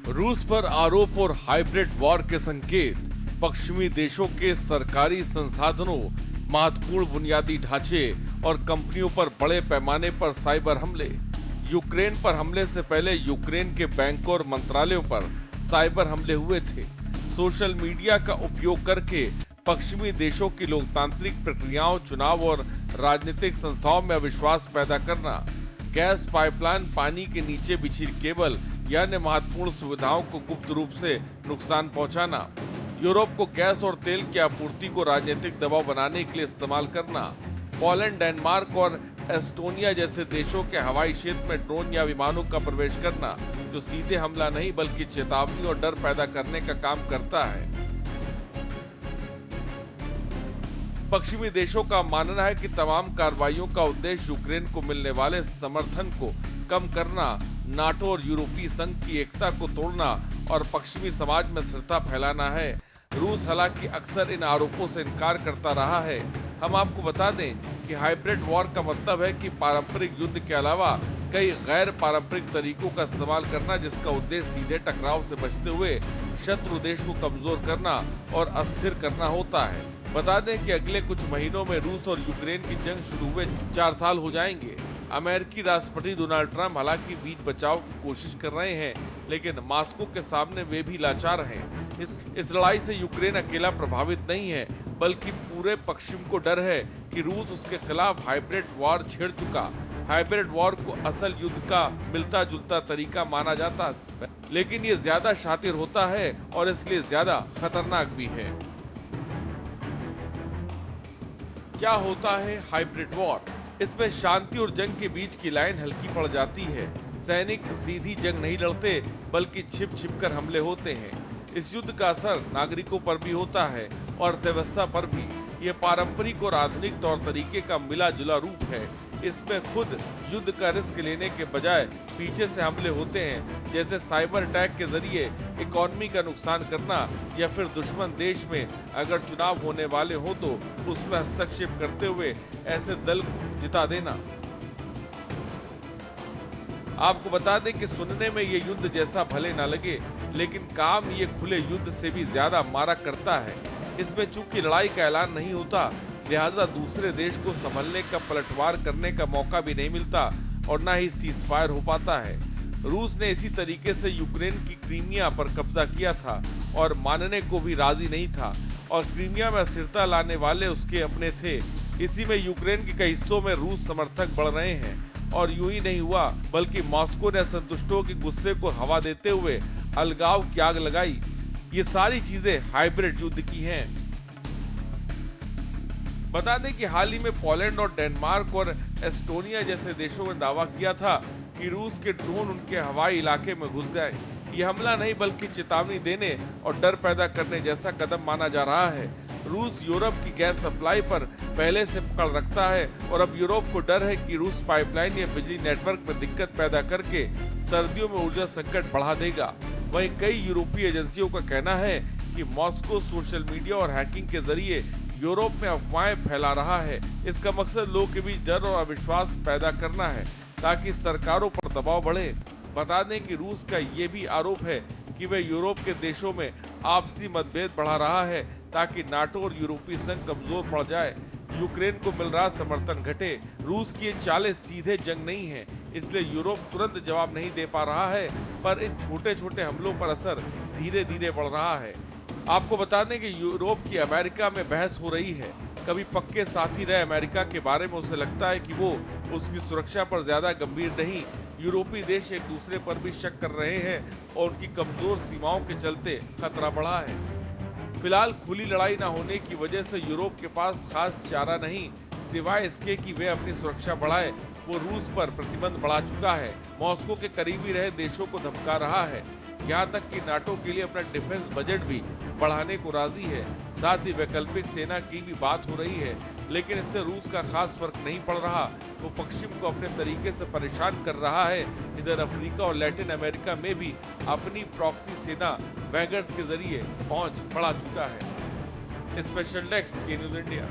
रूस पर आरोप और हाइब्रिड वॉर के संकेत, पश्चिमी देशों के सरकारी संसाधनों, महत्वपूर्ण बुनियादी ढांचे और कंपनियों पर बड़े पैमाने पर साइबर हमले। यूक्रेन पर हमले से पहले यूक्रेन के बैंकों और मंत्रालयों पर साइबर हमले हुए थे। सोशल मीडिया का उपयोग करके पश्चिमी देशों की लोकतांत्रिक प्रक्रियाओं, चुनाव और राजनीतिक संस्थाओं में अविश्वास पैदा करना, गैस पाइपलाइन, पानी के नीचे बिछी केबल यानी महत्वपूर्ण सुविधाओं को गुप्त रूप से नुकसान पहुंचाना, यूरोप को गैस और तेल की आपूर्ति को राजनीतिक दबाव बनाने के लिए इस्तेमाल करना, पोलैंड, डेनमार्क और एस्टोनिया जैसे देशों के हवाई क्षेत्र में ड्रोन या विमानों का प्रवेश करना, जो सीधे हमला नहीं बल्कि चेतावनी और डर पैदा करने का काम करता है। पश्चिमी देशों का मानना है कि तमाम कार्रवाइयों का उद्देश्य यूक्रेन को मिलने वाले समर्थन को कम करना, नाटो और यूरोपीय संघ की एकता को तोड़ना और पश्चिमी समाज में स्थिरता फैलाना है। रूस हालांकि अक्सर इन आरोपों से इनकार करता रहा है। हम आपको बता दें कि हाइब्रिड वॉर का मतलब है कि पारंपरिक युद्ध के अलावा कई गैर पारंपरिक तरीकों का इस्तेमाल करना, जिसका उद्देश्य सीधे टकराव से बचते हुए शत्रु देश को कमजोर करना और अस्थिर करना होता है। बता दें कि अगले कुछ महीनों में रूस और यूक्रेन की जंग शुरू हुए 4 साल हो जाएंगे। अमेरिकी राष्ट्रपति डोनाल्ड ट्रंप हालांकि बीच बचाव की कोशिश कर रहे हैं, लेकिन मॉस्को के सामने वे भी लाचार हैं। इस लड़ाई से यूक्रेन अकेला प्रभावित नहीं है, बल्कि पूरे पश्चिम को डर है कि रूस उसके खिलाफ हाइब्रिड वॉर छेड़ चुका। हाइब्रिड वॉर को असल युद्ध का मिलता जुलता तरीका माना जाता है, लेकिन ये ज्यादा शातिर होता है और इसलिए ज्यादा खतरनाक भी है। क्या होता है हाइब्रिड वॉर? इसमें शांति और जंग के बीच की लाइन हल्की पड़ जाती है। सैनिक सीधी जंग नहीं लड़ते, बल्कि छिप छिप कर हमले होते हैं। इस युद्ध का असर नागरिकों पर भी होता है और अर्थव्यवस्था पर भी। ये पारंपरिक और आधुनिक तौर तरीके का मिला जुला रूप है। इसमें खुद युद्ध का रिस्क लेने के बजाय पीछे से हमले होते हैं, जैसे साइबर अटैक के जरिए इकोनॉमी का नुकसान करना या फिर दुश्मन देश में अगर चुनाव होने वाले हो तो उसमें हस्तक्षेप करते हुए ऐसे दल को जिता देना। आपको बता दें कि सुनने में ये युद्ध जैसा भले ना लगे, लेकिन काम ये खुले युद्ध से भी ज्यादा मारा करता है। इसमें चूंकि लड़ाई का ऐलान नहीं होता, लिहाजा दूसरे देश को संभलने का, पलटवार करने का मौका भी नहीं मिलता और ना ही सीजफायर हो पाता है। रूस ने इसी तरीके से यूक्रेन की क्रीमिया पर कब्जा किया था और मानने को भी राजी नहीं था, और क्रीमिया में अस्थिरता लाने वाले उसके अपने थे। इसी में यूक्रेन के कई हिस्सों में रूस समर्थक बढ़ रहे हैं, और यूं ही नहीं हुआ बल्कि मॉस्को ने असंतुष्टों के गुस्से को हवा देते हुए अलगाव की आग लगाई। ये सारी चीजें हाइब्रिड युद्ध की हैं। बता दें कि हाल ही में पोलैंड और डेनमार्क और एस्टोनिया जैसे देशों ने दावा किया था कि रूस के ड्रोन उनके हवाई इलाके में घुस गए। ये हमला नहीं बल्कि चेतावनी देने और डर पैदा करने जैसा कदम माना जा रहा है। रूस यूरोप की गैस सप्लाई पर पहले से पकड़ रखता है और अब यूरोप को डर है कि रूस पाइपलाइन या बिजली नेटवर्क में दिक्कत पैदा करके सर्दियों में ऊर्जा संकट बढ़ा देगा। वहीं कई यूरोपीय एजेंसियों का कहना है कि मॉस्को सोशल मीडिया और हैकिंग के जरिए यूरोप में अफवाहें फैला रहा है। इसका मकसद लोगों के बीच डर और अविश्वास पैदा करना है ताकि सरकारों पर दबाव बढ़े। बता दें कि रूस का ये भी आरोप है कि वह यूरोप के देशों में आपसी मतभेद बढ़ा रहा है ताकि नाटो और यूरोपीय संघ कमजोर पड़ जाए, यूक्रेन को मिल रहा समर्थन घटे। रूस की ये चालें सीधे जंग नहीं है, इसलिए यूरोप तुरंत जवाब नहीं दे पा रहा है, पर इन छोटे छोटे हमलों पर असर धीरे धीरे बढ़ रहा है। आपको बता दें कि यूरोप की अमेरिका में बहस हो रही है। कभी पक्के साथी रहे अमेरिका के बारे में उसे लगता है कि वो उसकी सुरक्षा पर ज्यादा गंभीर नहीं। यूरोपीय देश एक दूसरे पर भी शक कर रहे हैं और उनकी कमजोर सीमाओं के चलते खतरा बढ़ा है। फिलहाल खुली लड़ाई न होने की वजह से यूरोप के पास खास चारा नहीं, सिवाय इसके कि वे अपनी सुरक्षा बढ़ाए। वो रूस पर प्रतिबंध बढ़ा चुका है, मॉस्को के करीबी रहे देशों को धमका रहा है, यहाँ तक कि नाटो के लिए अपना डिफेंस बजट भी बढ़ाने को राजी है। साथ ही वैकल्पिक सेना की भी बात हो रही है, लेकिन इससे रूस का खास फर्क नहीं पड़ रहा। वो पश्चिम को अपने तरीके से परेशान कर रहा है। इधर अफ्रीका और लैटिन अमेरिका में भी अपनी प्रॉक्सी सेना वैगर्स के जरिए पहुंच बढ़ा चुका है। स्पेशल डेस्क के न्यूज़ इंडिया।